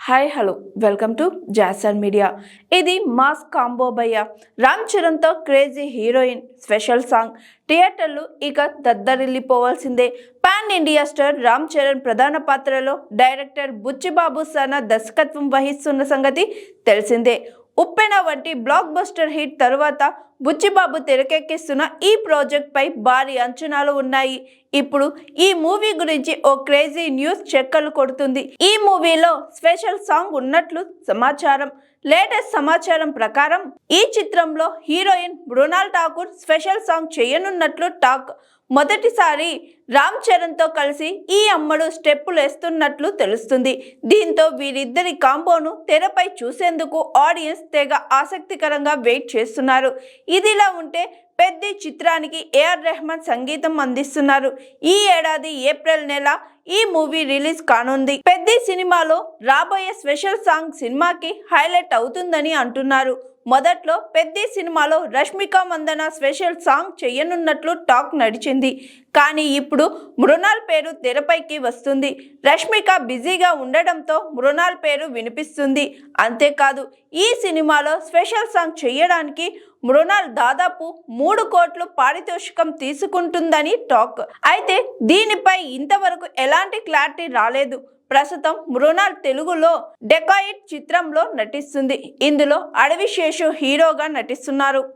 Hi hello welcome to జాసర్ media. ఇది mass combo భయ్య. రామ్ చరణ్తో క్రేజీ హీరోయిన్ స్పెషల్ సాంగ్ థియేటర్లు ఇక దద్దరిల్లిపోవాల్సిందే. Pan India star Ram Charan ప్రధాన పాత్రలో డైరెక్టర్ బుచ్చిబాబు సనా దర్శకత్వం వహిస్తున్న సంగతి తెలిసిందే. ఉప్పెన వంటి బ్లాక్ బస్టర్ హిట్ తరువాత బుచ్చిబాబు తెరకెక్కిస్తున్న ఈ ప్రాజెక్ట్ పై భారీ అంచనాలు ఉన్నాయి. ఇప్పుడు ఈ మూవీ గురించి ఓ క్రేజీ న్యూస్ చెక్కలు కొడుతుంది. ఈ మూవీలో స్పెషల్ సాంగ్ ఉన్నట్లు సమాచారం. లేటెస్ట్ సమాచారం ప్రకారం ఈ చిత్రంలో heroine Mrunal Thakur special song చేయనున్నట్లు టాక్. మొదటిసారి రామ్ చరణ్తో కలిసి ఈ అమ్మడు స్టెప్పులు వేస్తున్నట్లు తెలుస్తుంది. దీంతో వీరిద్దరి కాంబోను తెరపై చూసేందుకు ఆడియన్స్ తెగ ఆసక్తికరంగా వెయిట్ చేస్తున్నారు. ఇదిలా ఉంటే పెద్ది చిత్రానికి ఏఆర్ రెహమాన్ సంగీతం అందిస్తున్నారు. ఈ ఏడాది ఏప్రిల్ నెల ఈ మూవీ రిలీజ్ కానుంది. పెద్ది సినిమాలో రాబోయే స్పెషల్ సాంగ్ సినిమాకి హైలైట్ అవుతుందని అంటున్నారు. మొదట్లో పెద్ది సినిమాలో రష్మిక మందన స్పెషల్ సాంగ్ చేయనున్నట్లు టాక్ నడిచింది. కానీ ఇప్పుడు మృణాల్ పేరు తెరపైకి వస్తుంది. రష్మిక బిజీగా ఉండడంతో మృణాల్ పేరు వినిపిస్తుంది. అంతేకాదు ఈ సినిమాలో స్పెషల్ సాంగ్ చేయడానికి మృణాల్ దాదాపు 3 కోట్లు పారితోషికం తీసుకుంటుందని టాక్. అయితే దీనిపై ఇంతవరకు ఎలాంటి క్లారిటీ రాలేదు. ప్రస్తుతం మృణాల్ తెలుగులో డెకాయిట్ చిత్రంలో నటిస్తుంది. ఇందులో అడవి శేషు హీరోగా నటిస్తున్నారు.